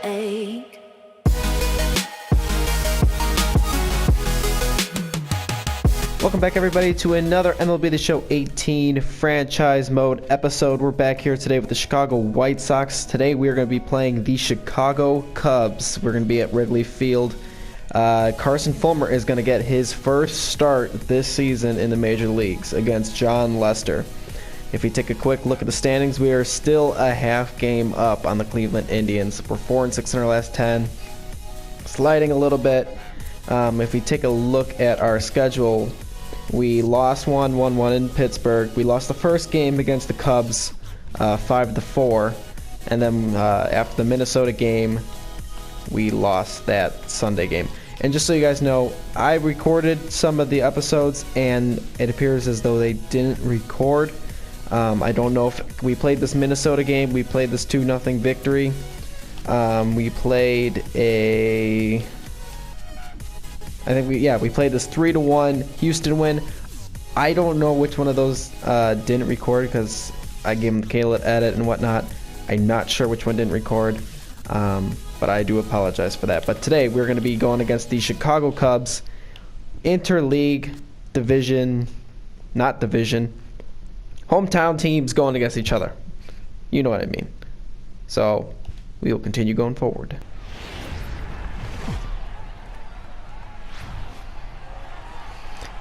ache. Welcome back, everybody, to another MLB The Show 18 franchise mode episode. We're back here today with the Chicago White Sox. Today we are going to be playing the Chicago Cubs. We're going to be at Wrigley Field. Carson Fulmer is going to get his first start this season in the major leagues against Jon Lester. If you take a quick look at the standings, we are still a half game up on the Cleveland Indians. We're 4-6 in our last 10, sliding a little bit. If we take a look at our schedule, we lost 1-1 in Pittsburgh. We lost the first game against the Cubs 5-4, and then after the Minnesota game, we lost that Sunday game. And just so you guys know, I recorded some of the episodes, and it appears as though they didn't record. I don't know if we played this Minnesota game. We played this 2-0 victory. We played a... we played this 3-1 Houston win. I don't know which one of those didn't record because I gave them the Kayla edit and whatnot. I'm not sure which one didn't record, but I do apologize for that. But today we're going to be going against the Chicago Cubs, interleague division, not division, hometown teams going against each other. You know what I mean. So we will continue going forward.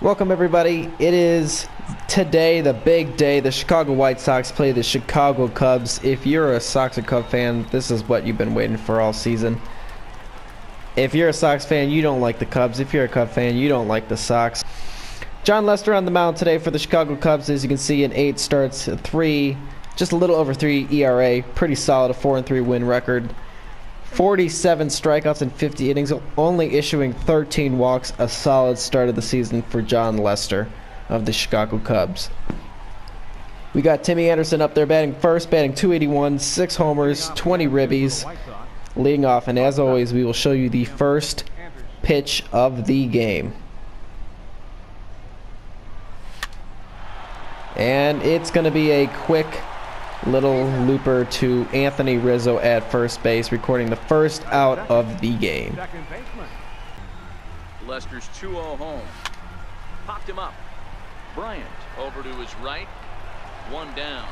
Welcome, everybody. It is today, the big day. The Chicago White Sox play the Chicago Cubs. If you're a Sox or Cub fan, this is what you've been waiting for all season. If you're a Sox fan, you don't like the Cubs. If you're a Cub fan, you don't like the Sox. Jon Lester on the mound today for the Chicago Cubs. As you can see, in 8 starts, just a little over 3 ERA. Pretty solid, a 4-3 win record. 47 strikeouts in 50 innings, only issuing 13 walks. A solid start of the season for Jon Lester of the Chicago Cubs. We got Timmy Anderson up there batting first, batting .281, 6 homers, 20 ribbies, leading off. And as always, we will show you the first pitch of the game. And it's going to be a quick little looper to Anthony Rizzo at first base, recording the first out of the game. Lester's 2-0 home. Popped him up. Bryant over to his right. 1 down.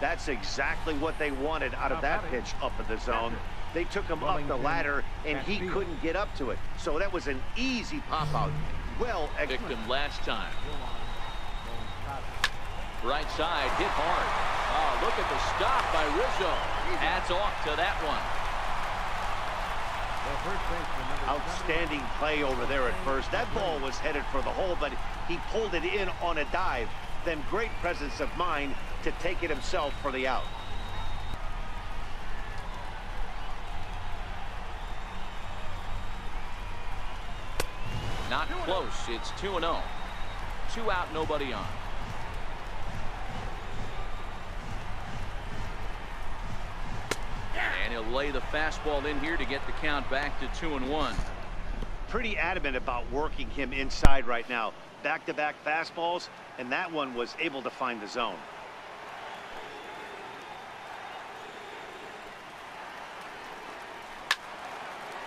That's exactly what they wanted out of that pitch up in the zone. They took him up the ladder, and he couldn't get up to it. So that was an easy pop-out. Well, Victim last time. Right side, hit hard. Oh, look at the stop by Rizzo. Adds off to that one. Outstanding play over there at first. That ball was headed for the hole, but he pulled it in on a dive. Then great presence of mind to take it himself for the out. Not close. It's 2-0. 2 out, nobody on. And he'll lay the fastball in here to get the count back to 2-1. Pretty adamant about working him inside right now. Back-to-back fastballs, and that one was able to find the zone.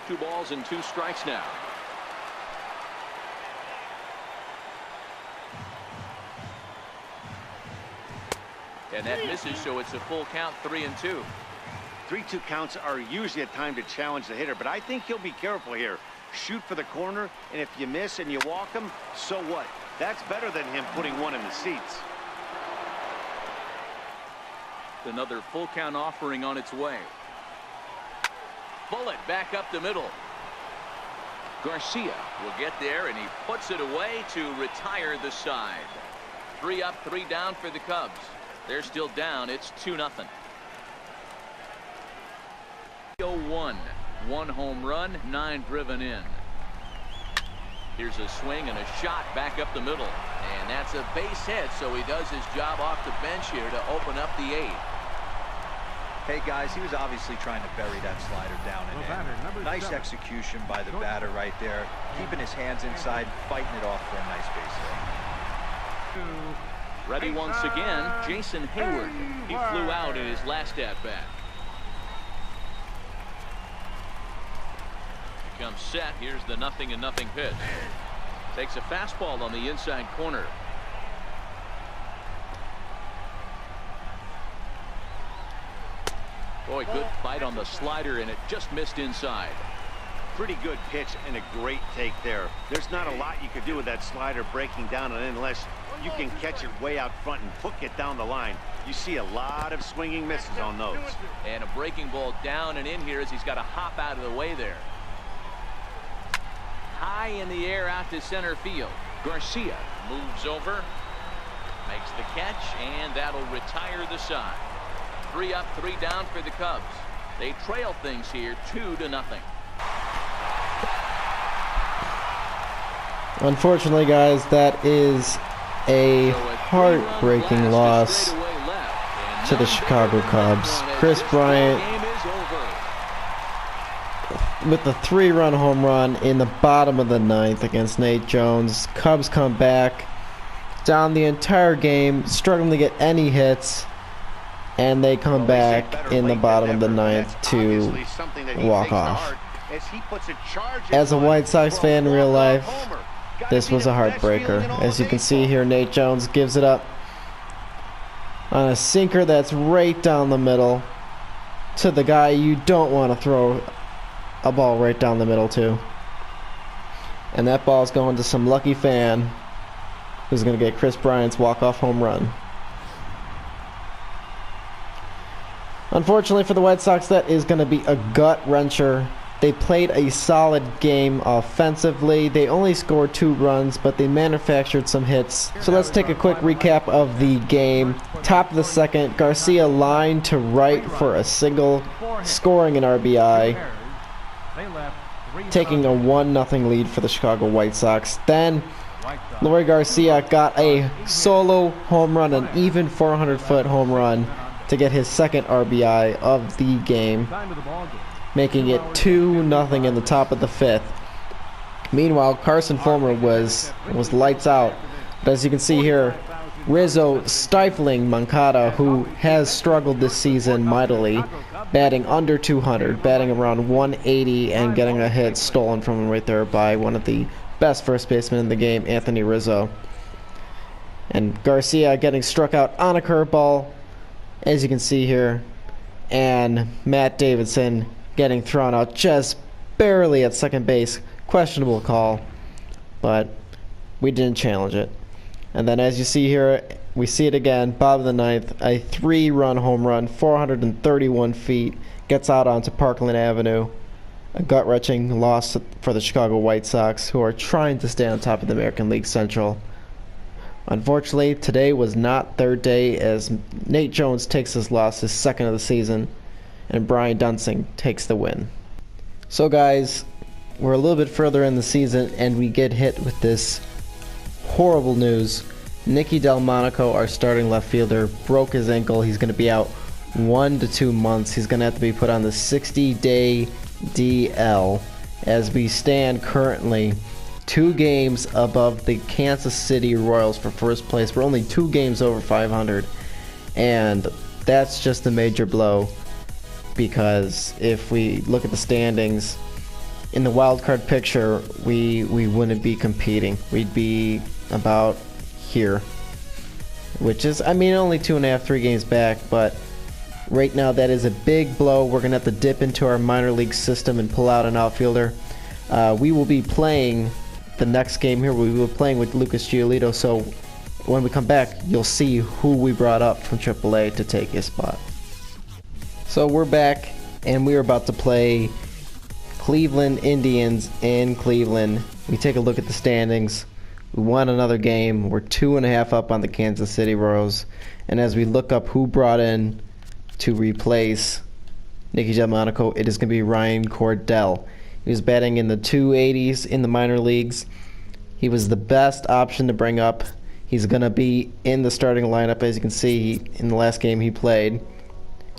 Two balls and 2 strikes now. And that misses, so it's a full count, 3-2. 3-2 counts are usually a time to challenge the hitter, but I think he'll be careful here. Shoot for the corner, and if you miss and you walk him, so what? That's better than him putting one in the seats. Another full count offering on its way. Bullet back up the middle. Garcia will get there, and he puts it away to retire the side. 3 up, 3 down for the Cubs. They're still down. It's 2-0. 0-1. 1 home run, 9 driven in. Here's a swing and a shot back up the middle. And that's a base hit, so he does his job off the bench here to open up the 8th. Hey guys, he was obviously trying to bury that slider down and in. Nice execution by the batter right there, keeping his hands inside, fighting it off for a nice base hit. Ready once again, Jason Hayward. He flew out in his last at-bat. Comes set. Here's the 0-0 pitch. Takes a fastball on the inside corner. Boy, good bite on the slider, and it just missed inside. Pretty good pitch and a great take there. There's not a lot you could do with that slider breaking down, and unless you can catch it way out front and hook it down the line, you see a lot of swinging misses on those. And a breaking ball down and in here as he's got to hop out of the way there. High in the air out to center field. Garcia moves over, makes the catch, and that'll retire the side. 3 up, 3 down for the Cubs. They trail things here 2-0. Unfortunately, guys, that is a heartbreaking loss to the Chicago Cubs. Chris Bryant with the 3-run home run in the bottom of the 9th against Nate Jones. Cubs come back down the entire game, struggling to get any hits, and they come back in the bottom of the 9th to walk off. As a White Sox fan in real life, this was a heartbreaker. As you can see here, Nate Jones gives it up on a sinker that's right down the middle to the guy you don't want to throw a ball right down the middle to. And that ball's going to some lucky fan who's going to get Chris Bryant's walk-off home run. Unfortunately for the White Sox, that is going to be a gut-wrencher. They played a solid game offensively. They only scored 2 runs, but they manufactured some hits. So let's take a quick recap of the game. Top of the 2nd, Garcia lined to right for a single, scoring an RBI, taking a 1-0 lead for the Chicago White Sox. Then Leury Garcia got a solo home run, an even 400-foot home run, to get his 2nd RBI of the game, making it 2-0 in the top of the 5th. Meanwhile, Carson Fulmer was lights out. But as you can see here, Rizzo stifling Moncada, who has struggled this season mightily, batting under 200, batting around 180, and getting a hit stolen from him right there by one of the best first basemen in the game, Anthony Rizzo. And Garcia getting struck out on a curveball, as you can see here, and Matt Davidson getting thrown out just barely at second base. Questionable call, but we didn't challenge it. And then as you see here, we see it again, bottom of the 9th, a 3-run home run, 431 feet, gets out onto Parkland Avenue. A gut-wrenching loss for the Chicago White Sox, who are trying to stay on top of the American League Central. Unfortunately, today was not their day, as Nate Jones takes his loss, his 2nd of the season, and Brian Dunsing takes the win. So guys, we're a little bit further in the season, and we get hit with this horrible news. Nicky Delmonico, our starting left fielder, broke his ankle. He's going to be out 1 to 2 months. He's going to have to be put on the 60-day DL, as we stand currently 2 games above the Kansas City Royals for first place. We're only 2 games over 500, and that's just a major blow, because if we look at the standings in the wild card picture, we wouldn't be competing. We'd be about here, which is, I mean, only 2.5, 3 games back, but right now that is a big blow. We're gonna have to dip into our minor league system and pull out an outfielder. We will be playing the next game here. We will be playing with Lucas Giolito, so when we come back, you'll see who we brought up from AAA to take his spot. So we're back, and we're about to play Cleveland Indians in Cleveland. We take a look at the standings. We won another game. We're 2.5 up on the Kansas City Royals, and as we look up who brought in to replace Nicky Delmonico, it is going to be Ryan Cordell. He was batting in the 280s in the minor leagues. He was the best option to bring up. He's going to be in the starting lineup. As you can see, in the last game he played,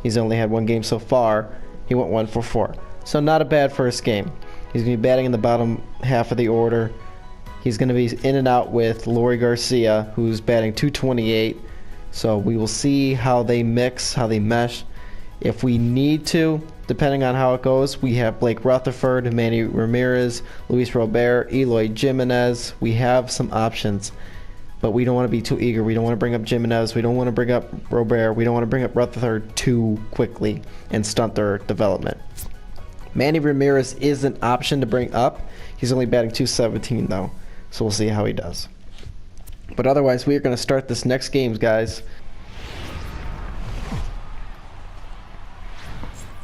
he's only had 1 game so far. He went 1 for 4. So not a bad first game. He's going to be batting in the bottom half of the order. He's going to be in and out with Leury Garcia, who's batting 228. So we will see how they mix, how they mesh. If we need to, depending on how it goes, we have Blake Rutherford, Manny Ramirez, Luis Robert, Eloy Jimenez. We have some options, but we don't want to be too eager. We don't want to bring up Jimenez. We don't want to bring up Robert. We don't want to bring up Rutherford too quickly and stunt their development. Manny Ramirez is an option to bring up. He's only batting .217 though, so we'll see how he does. But otherwise, we are going to start this next game, guys.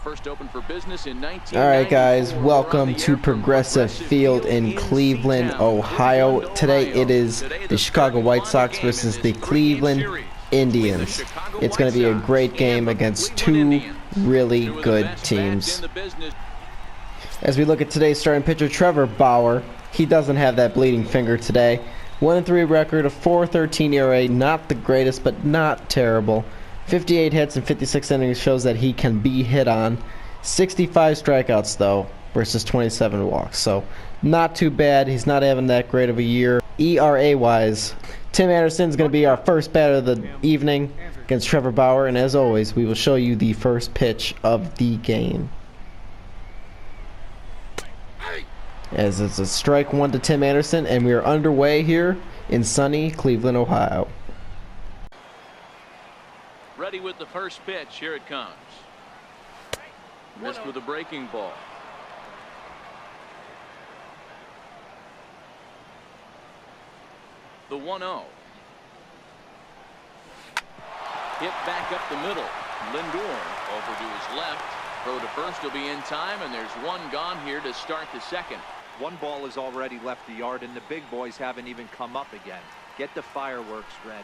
First open for business in 1994. All right, guys, welcome to Progressive Field in Cleveland, Ohio. Today it is the Chicago White Sox versus the Cleveland Indians. It's going to be a great game against two really good teams. As we look at today's starting pitcher, Trevor Bauer, he doesn't have that bleeding finger today. 1-3 record, a 4.13 ERA, not the greatest, but not terrible. 58 hits and 56 innings shows that he can be hit on. 65 strikeouts though versus 27 walks, so not too bad. He's not having that great of a year. ERA wise, Tim Anderson's going to be our first batter of the evening against Trevor Bauer, and as always, we will show you the first pitch of the game. As it's a strike one to Tim Anderson, and we are underway here in sunny Cleveland, Ohio. Ready with the first pitch. Here it comes. Missed with a breaking ball. The 1-0. Hit back up the middle. Lindor over to his left. Throw to first will be in time, and there's one gone here to start the second. One ball has already left the yard, and the big boys haven't even come up again. Get the fireworks ready.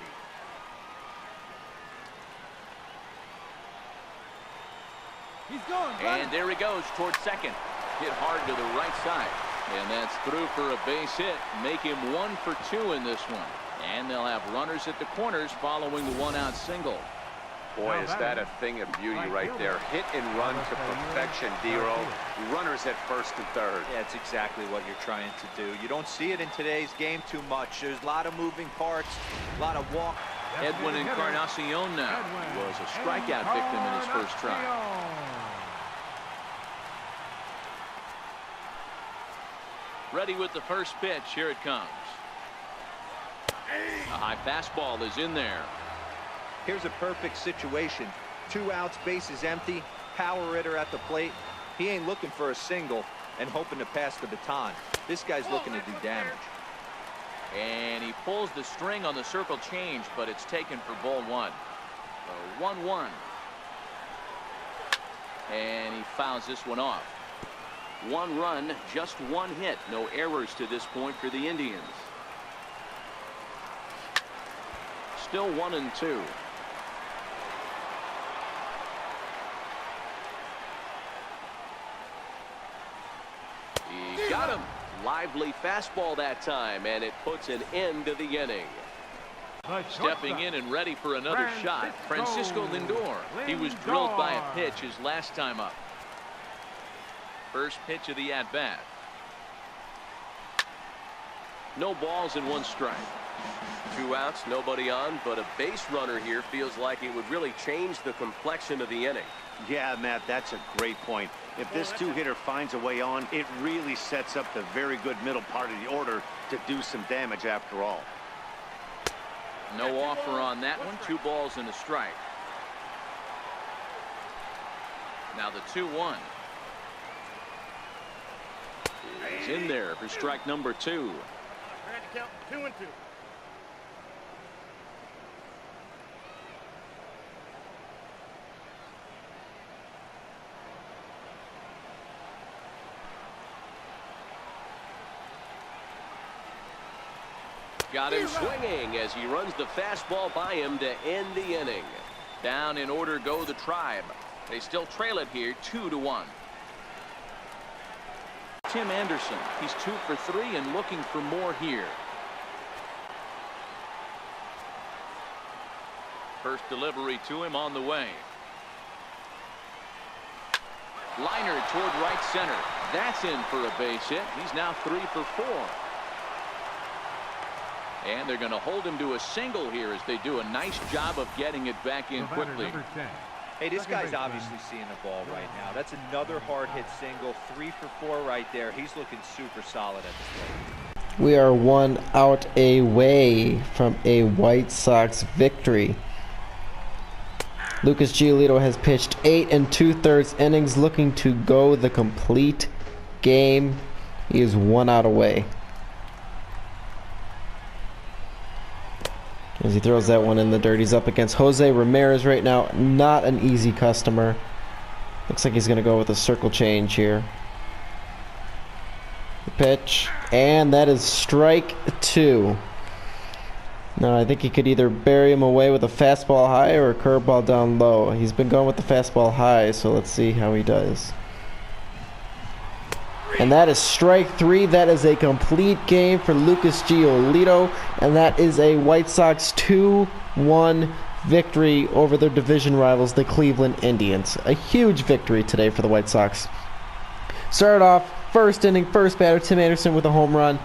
He's going, and there he goes towards second. Hit hard to the right side. And that's through for a base hit. Make him 1 for 2 in this one. And they'll have runners at the corners following the one-out single. Boy, is that a thing of beauty right there. Hit and run to perfection, Dero. Runners at first and third. Yeah, it's exactly what you're trying to do. You don't see it in today's game too much. There's a lot of moving parts, a lot of walk. Edwin Encarnacion now was a strikeout victim in his first try. Ready with the first pitch. Here it comes. A high fastball is in there. Here's a perfect situation. 2 outs, bases empty, power hitter at the plate. He ain't looking for a single and hoping to pass the baton. This guy's looking to do damage. And he pulls the string on the circle change, but it's taken for ball 1. 1-1. And he fouls this one off. 1 run, just 1 hit. No errors to this point for the Indians. Still 1-2. He got him. Lively fastball that time, and it puts an end to the inning. Stepping in and ready for another shot, Francisco Lindor. He was drilled by a pitch his last time up. First pitch of the at-bat. No balls and 1 strike. 2 outs, nobody on, but a base runner here feels like it would really change the complexion of the inning. Yeah, Matt, that's a great point. If this 2-hitter finds a way on, it really sets up the very good middle part of the order to do some damage after all. No offer on that one. 2 balls and a strike. Now the 2-1. He's in there for strike number 2. Count 2-2. Got him swinging as he runs the fastball by him to end the inning. Down in order go the Tribe. They still trail it here 2-1. Tim Anderson, he's 2 for 3 and looking for more here. First delivery to him on the way. Liner toward right center. That's in for a base hit. He's now 3 for 4. And they're going to hold him to a single here as they do a nice job of getting it back in quickly. Hey, this guy's obviously seeing the ball right now. That's another hard hit single. 3 for 4 right there. He's looking super solid at the plate. We are 1 out away from a White Sox victory. Lucas Giolito has pitched 8 2/3 innings, looking to go the complete game. He is 1 out away. As he throws that one in the dirt, he's up against Jose Ramirez right now. Not an easy customer. Looks like he's going to go with a circle change here. The pitch, and that is strike 2. Now I think he could either bury him away with a fastball high or a curveball down low. He's been going with the fastball high, so let's see how he does. And that is strike 3. That is a complete game for Lucas Giolito. And that is a White Sox 2-1 victory over their division rivals, the Cleveland Indians. A huge victory today for the White Sox. Started off first inning, first batter, Tim Anderson with a home run.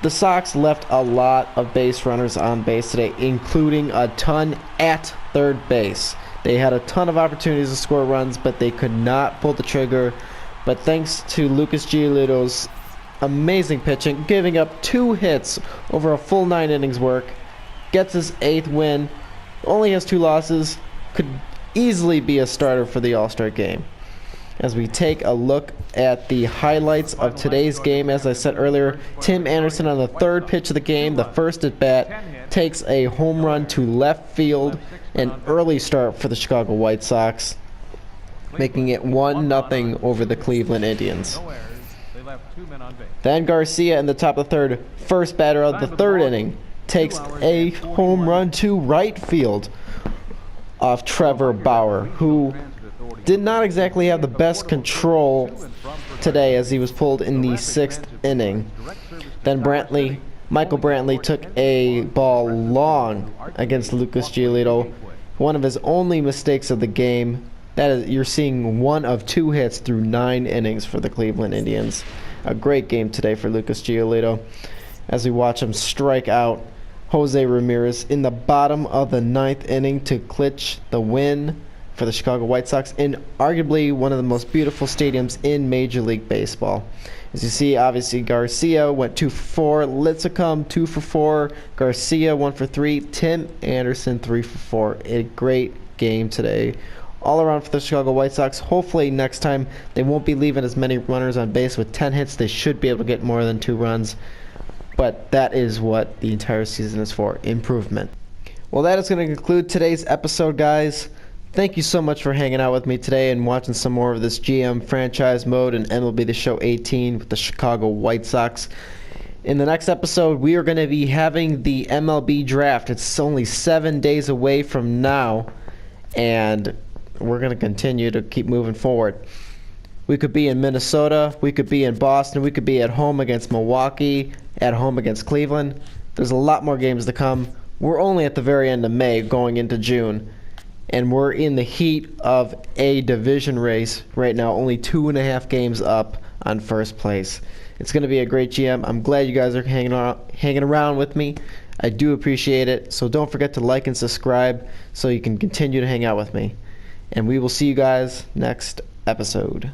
The Sox left a lot of base runners on base today, including a ton at third base. They had a ton of opportunities to score runs, but they could not pull the trigger. But thanks to Lucas Giolito's amazing pitching, giving up 2 hits over a full 9 innings work, gets his 8th win, only has 2 losses, could easily be a starter for the All-Star game. As we take a look at the highlights of today's game, as I said earlier, Tim Anderson on the 3rd pitch of the game, the first at bat, takes a home run to left field, an early start for the Chicago White Sox, making it 1-0 over the Cleveland Indians. Then Garcia in the top of the 3rd, first batter of the 3rd inning, takes a home run to right field off Trevor Bauer, who did not exactly have the best control today as he was pulled in the 6th inning. Then Michael Brantley took a ball long against Lucas Giolito, one of his only mistakes of the game. That is, you're seeing 1 of 2 hits through 9 innings for the Cleveland Indians. A great game today for Lucas Giolito as we watch him strike out Jose Ramirez in the bottom of the 9th inning to clinch the win for the Chicago White Sox in arguably one of the most beautiful stadiums in Major League Baseball. As you see, obviously Garcia went 2 for 4, Lincecum 2 for 4, Garcia 1 for 3, Tim Anderson 3 for 4. A great game today all around for the Chicago White Sox. Hopefully next time they won't be leaving as many runners on base. With 10 hits, they should be able to get more than 2 runs. But that is what the entire season is for, improvement. Well, that is going to conclude today's episode, guys. Thank you so much for hanging out with me today and watching some more of this GM franchise mode and MLB The Show 18 with the Chicago White Sox. In the next episode, we are going to be having the MLB draft. It's only 7 days away from now, and we're going to continue to keep moving forward. We could be in Minnesota, we could be in Boston, we could be at home against Milwaukee, at home against Cleveland. There's a lot more games to come. We're only at the very end of May going into June, and we're in the heat of a division race right now, only 2.5 games up on first place. It's going to be a great GM. I'm glad you guys are hanging around with me. I do appreciate it, so don't forget to like and subscribe so you can continue to hang out with me. And we will see you guys next episode.